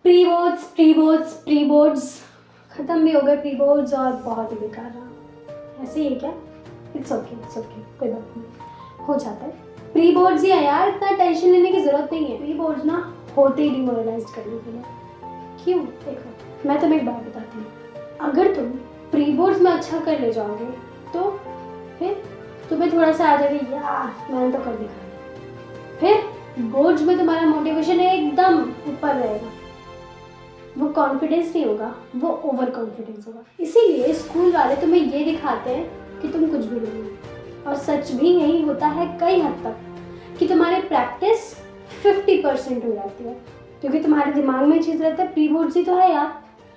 Pre boards ख़त्म भी हो गए प्री बोर्ड्स और बहुत ही बेकार रहा। ऐसे ही है क्या? इट्स ओके कोई बात नहीं, हो जाता है। प्री बोर्ड्स ही है यार, इतना टेंशन लेने की ज़रूरत नहीं है। प्री बोर्ड्स ना होते ही डिमोरलाइज करने के लिए। क्यों? देखो मैं तुम्हें एक बात बताती हूँ, अगर तुम प्री बोर्ड्स में अच्छा कर ले जाओगे तो फिर तुम्हें थोड़ा सा आ जाएगा यार मैंने तो कर दिखाया, फिर बोर्ड्स में तुम्हारा मोटिवेशन एकदम ऊपर रहेगा। वो कॉन्फिडेंस नहीं होगा, वो ओवर कॉन्फिडेंस होगा। इसीलिए स्कूल वाले तुम्हें ये दिखाते हैं कि तुम कुछ भी नहीं हो, और सच भी यही होता है कई हद तक कि तुम्हारी प्रैक्टिस 50% हो जाती है, क्योंकि तुम्हारे दिमाग में चीज़ रहता है प्री बोर्ड्स ही तो है यार,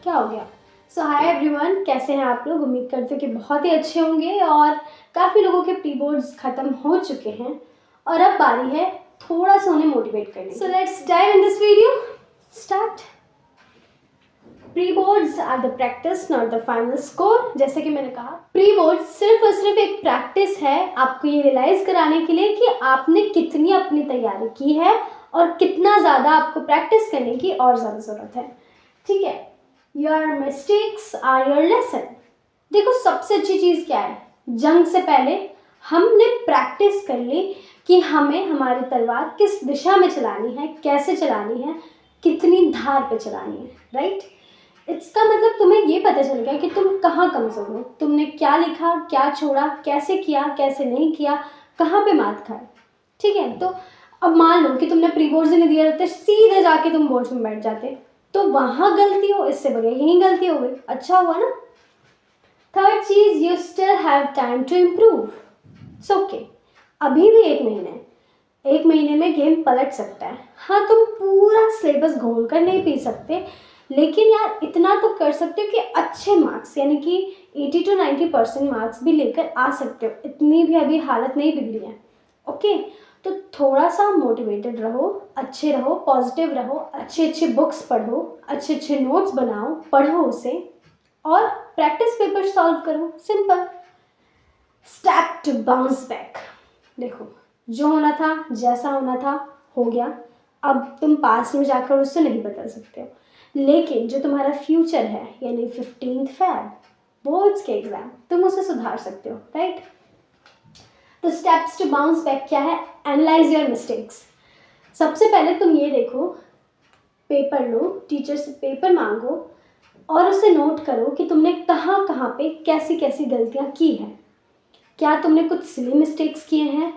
क्या हो गया। सो हाय एवरीवन, कैसे हैं आप लोग? उम्मीद करते हो कि बहुत ही अच्छे होंगे। और काफ़ी लोगों के प्री बोर्ड्स ख़त्म हो चुके हैं और अब बारी है थोड़ा सा उन्हें मोटिवेट करने। So let's dive in this video, start. Pre boards are the practice not the final score. जैसे कि मैंने कहा, प्री बोर्ड सिर्फ और सिर्फ एक प्रैक्टिस है आपको ये रियलाइज कराने के लिए कि आपने कितनी अपनी तैयारी की है और कितना ज़्यादा आपको प्रैक्टिस करने की और ज़्यादा ज़रूरत है। ठीक है, your mistakes are your lesson. देखो सबसे अच्छी चीज़ क्या है, जंग से पहले हमने प्रैक्टिस कर ली कि हमें हमारी तलवार किस दिशा में चलानी है, कैसे चलानी है, कितनी धार पे चलानी है, राइट। इसका मतलब तुम्हें ये पता चल गया कि तुम कहाँ कमज़ोर हो, तुमने क्या लिखा, क्या छोड़ा, कैसे किया, कैसे नहीं किया, कहाँ पे मात खाए। ठीक है, तो अब मान लो कि तुमने प्री बोर्ड्स ही नहीं दिया रहते, सीधे जाके तुम बोर्ड्स में बैठ जाते, तो वहाँ गलती हो, इससे बढ़िया यहीं गलती हो गई, अच्छा हुआ ना। थर्ड चीज़, you still have time to improve. It's okay, अभी भी एक महीने में गेम पलट सकता है। हाँ, तुम पूरा सिलेबस घोल कर नहीं पी सकते, लेकिन यार इतना तो कर सकते हो कि अच्छे मार्क्स यानी कि 80 to 90% मार्क्स भी लेकर आ सकते हो। इतनी भी अभी हालत नहीं बिगड़ी है। ओके, तो थोड़ा सा मोटिवेटेड रहो, अच्छे रहो, पॉजिटिव रहो, अच्छे बुक्स पढ़ो, अच्छे नोट्स बनाओ, पढ़ो उसे और प्रैक्टिस पेपर सॉल्व करो। Simple. Step to bounce back. देखो जो होना था, जैसा होना था, हो गया। अब तुम पास्ट में जाकर उससे नहीं बदल सकते हो, लेकिन जो तुम्हारा फ्यूचर है यानी 15 Feb बोर्ड्स के एग्जाम, तुम उसे सुधार सकते हो, राइट। तो स्टेप्स टू बाउंस बैक क्या है? Analyse your mistakes. सबसे पहले तुम ये देखो, पेपर लो, टीचर से पेपर मांगो और उसे नोट करो कि तुमने कहाँ कहाँ पे कैसी कैसी गलतियाँ की हैं। क्या तुमने कुछ सिली मिस्टेक्स किए हैं?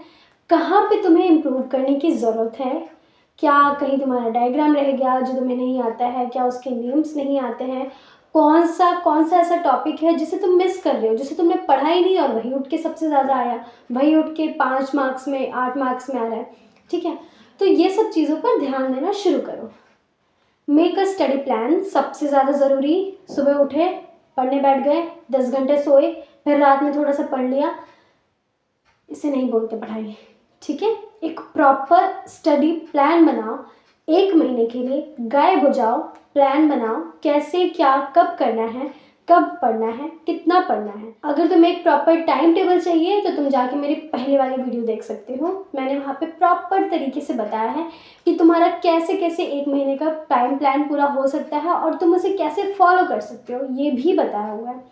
कहाँ पे तुम्हें इम्प्रूव करने की ज़रूरत है? क्या कहीं तुम्हारा डायग्राम रह गया जो तुम्हें नहीं आता है? क्या उसके नेम्स नहीं आते हैं? कौन सा ऐसा टॉपिक है जिसे तुम मिस कर रहे हो, जिसे तुमने पढ़ा ही नहीं और वही उठ के सबसे ज़्यादा आया, वही उठ के 5 मार्क्स में, 8 मार्क्स में आ रहा है। ठीक है, तो ये सब चीज़ों पर ध्यान देना शुरू करो। मेक अ स्टडी प्लान, सबसे ज़्यादा ज़रूरी। सुबह उठे, पढ़ने बैठ गए, 10 घंटे सोए, फिर रात में थोड़ा सा पढ़ लिया, इसे नहीं बोलते पढ़ाई। ठीक है, एक प्रॉपर स्टडी प्लान बनाओ। 1 महीने के लिए गायब हो जाओ, प्लान बनाओ कैसे क्या कब करना है, कब पढ़ना है, कितना पढ़ना है। अगर तुम्हें एक प्रॉपर टाइम टेबल चाहिए तो तुम जाके मेरी पहले वाली वीडियो देख सकते हो। मैंने वहाँ पे प्रॉपर तरीके से बताया है कि तुम्हारा कैसे कैसे 1 महीने का टाइम प्लान पूरा हो सकता है और तुम उसे कैसे फॉलो कर सकते हो, ये भी बताया हुआ है।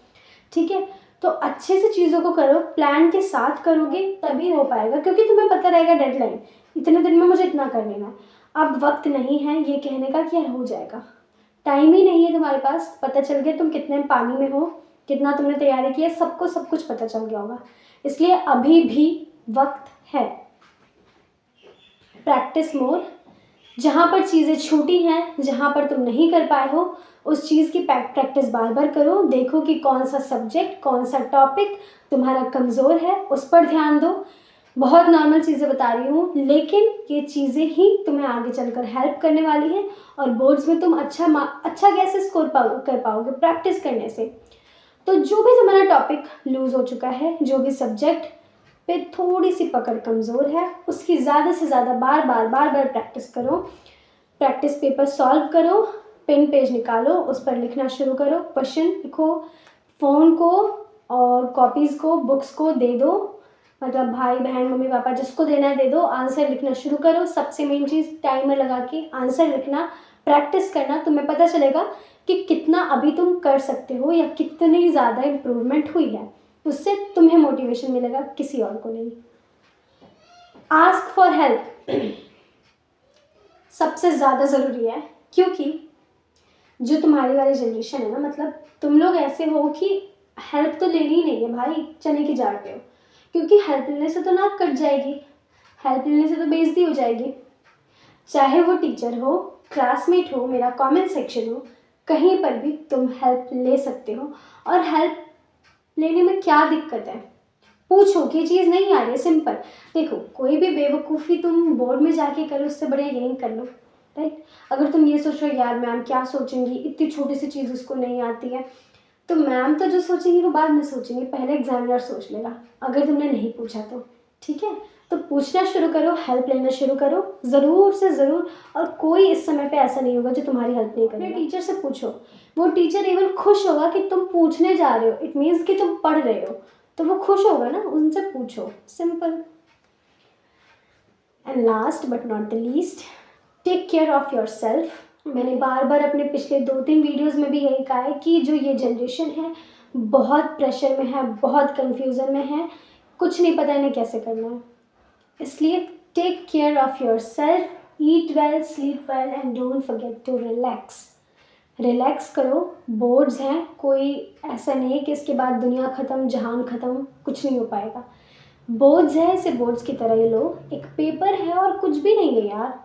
ठीक है, तो अच्छे से चीज़ों को करो, प्लान के साथ करोगे तभी हो पाएगा, क्योंकि तुम्हें पता रहेगा डेडलाइन, इतने दिन में मुझे इतना कर लेना है। अब वक्त नहीं है ये कहने का कि यार हो जाएगा, टाइम ही नहीं है तुम्हारे पास। पता चल गया तुम कितने पानी में हो, कितना तुमने तैयारी की है, सबको सब कुछ पता चल गया होगा। इसलिए अभी भी वक्त है। Practice more. जहाँ पर चीज़ें छूटी हैं, जहाँ पर तुम नहीं कर पाए हो, उस चीज़ की प्रैक्टिस बार बार करो। देखो कि कौन सा सब्जेक्ट, कौन सा टॉपिक तुम्हारा कमज़ोर है, उस पर ध्यान दो। बहुत नॉर्मल चीज़ें बता रही हूँ, लेकिन ये चीज़ें ही तुम्हें आगे चलकर हेल्प करने वाली हैं और बोर्ड्स में तुम अच्छा कैसे स्कोर कर पाओगे प्रैक्टिस करने से। तो जो भी तुम्हारा टॉपिक लूज़ हो चुका है, जो भी सब्जेक्ट पे थोड़ी सी पकड़ कमज़ोर है, उसकी ज़्यादा से ज़्यादा बार बार प्रैक्टिस करो। प्रैक्टिस पेपर सॉल्व करो, पेन पेज निकालो, उस पर लिखना शुरू करो, क्वेश्चन लिखो, फ़ोन को और कॉपीज़ को, बुक्स को दे दो, मतलब भाई बहन मम्मी पापा जिसको देना है दे दो, आंसर लिखना शुरू करो। सबसे मेन चीज़, टाइमर लगा के आंसर लिखना, प्रैक्टिस करना, तुम्हें पता चलेगा कि कितना अभी तुम कर सकते हो या कितनी ज़्यादा इम्प्रूवमेंट हुई है। उससे तुम्हें मोटिवेशन मिलेगा, किसी और को नहीं। आस्क फॉर हेल्प सबसे ज़्यादा ज़रूरी है, क्योंकि जो तुम्हारी वाली जनरेशन है ना, मतलब तुम लोग ऐसे हो कि हेल्प तो लेनी ही नहीं है भाई, चने की झाड़ पे हो। क्योंकि हेल्प लेने से तो नाक कट जाएगी, हेल्प लेने से तो बेइज्जती हो जाएगी। चाहे वो टीचर हो, क्लासमेट हो, मेरा कमेंट सेक्शन हो, कहीं पर भी तुम हेल्प ले सकते हो। और हेल्प लेने में क्या दिक्कत है, पूछो कि चीज़ नहीं आ रही है, सिंपल। देखो, कोई भी बेवकूफ़ी तुम बोर्ड में जाके करो, उससे बढ़िया यहीं कर लो, राइट। अगर तुम ये सोच रहे हो यार मैम क्या सोचेंगी, इतनी छोटी सी चीज़ उसको नहीं आती है, तो मैम तो जो सोचेंगी वो बाद में सोचेंगी, पहले एग्जामिनर सोच लेगा अगर तुमने नहीं पूछा तो। ठीक है, तो पूछना शुरू करो, हेल्प लेना शुरू करो, ज़रूर से ज़रूर। और कोई इस समय पे ऐसा नहीं होगा जो तुम्हारी हेल्प नहीं करेगा। टीचर से पूछो, वो टीचर इवन खुश होगा कि तुम पूछने जा रहे हो, इट मीन्स कि तुम पढ़ रहे हो, तो वो खुश होगा ना, उनसे पूछो, simple. And last but not the least, take care of yourself. मैंने बार बार अपने पिछले 2-3 वीडियोज़ में भी यही कहा है कि जो ये जनरेशन है बहुत प्रेशर में है, बहुत कन्फ्यूज़न में है, कुछ नहीं पता इन्हें कैसे करना है। इसलिए take care of yourself, eat well, sleep well and don't forget to relax. Relax करो, बोर्ड्स हैं, कोई ऐसा नहीं है कि इसके बाद दुनिया ख़त्म, जहान ख़त्म, कुछ नहीं हो पाएगा। बोर्ड्स है, इसे बोर्ड्स की तरह ही लो, एक पेपर है और कुछ भी नहीं है यार।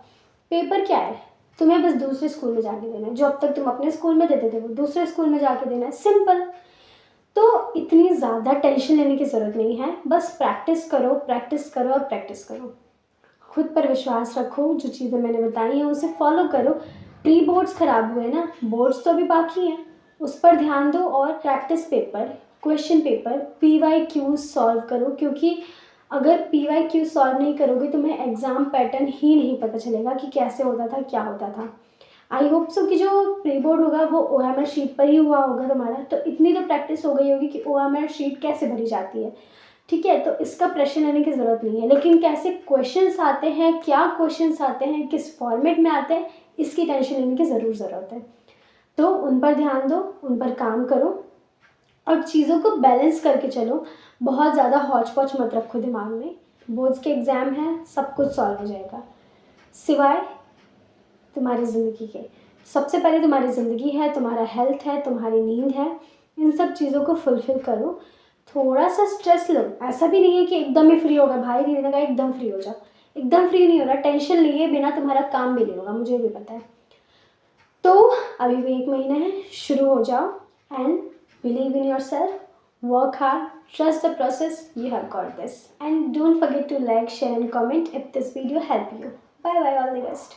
पेपर क्या है, तुम्हें बस दूसरे स्कूल में जाके देना है, जो अब तक तुम अपने स्कूल में देते थे वो दूसरे स्कूल में जाके देना है, सिंपल। तो इतनी ज़्यादा टेंशन लेने की ज़रूरत नहीं है, बस प्रैक्टिस करो, प्रैक्टिस करो और प्रैक्टिस करो। खुद पर विश्वास रखो, जो चीज़ें मैंने बताई हैं उसे फॉलो करो। प्री बोर्ड्स ख़राब हुए ना, बोर्ड्स तो अभी बाकी हैं, उस पर ध्यान दो। और practice paper, question paper, PYQ solve करो, क्योंकि अगर PYQ सॉल्व नहीं करोगे तुम्हें एग्ज़ाम पैटर्न ही नहीं पता चलेगा कि कैसे होता था, क्या होता था। आई होप सो कि जो प्री बोर्ड होगा वो OMR शीट पर ही हुआ होगा तुम्हारा, तो इतनी तो प्रैक्टिस हो गई होगी कि OMR शीट कैसे भरी जाती है। ठीक है, तो इसका प्रेशर लेने की ज़रूरत नहीं है, लेकिन कैसे क्वेश्चंस आते हैं, क्या क्वेश्चंस आते हैं, किस फॉर्मेट में आते हैं, इसकी टेंशन लेने की ज़रूरत है। तो उन पर ध्यान दो, उन पर काम करो और चीज़ों को बैलेंस करके चलो। बहुत ज़्यादा हौच पौच मत रखो दिमाग में, बोर्ड्स के एग्ज़ाम हैं, सब कुछ सॉल्व हो जाएगा। सिवाय तुम्हारी ज़िंदगी के, सबसे पहले तुम्हारी ज़िंदगी है, तुम्हारा हेल्थ है, तुम्हारी नींद है, इन सब चीज़ों को फुलफ़िल करो। थोड़ा सा स्ट्रेस लो, ऐसा भी नहीं है कि एकदम ही फ्री होगा भाई, दीदी ने कहा एकदम फ्री हो जाओ, एकदम फ्री नहीं हो रहा, टेंशन लिए बिना तुम्हारा काम भी नहीं होगा, मुझे भी पता है। तो अभी भी 1 महीना है, शुरू हो जाओ and believe in your self, work hard, trust the process, you have got this. And don't forget to like, share and comment if this video helped you. Bye bye, all the best.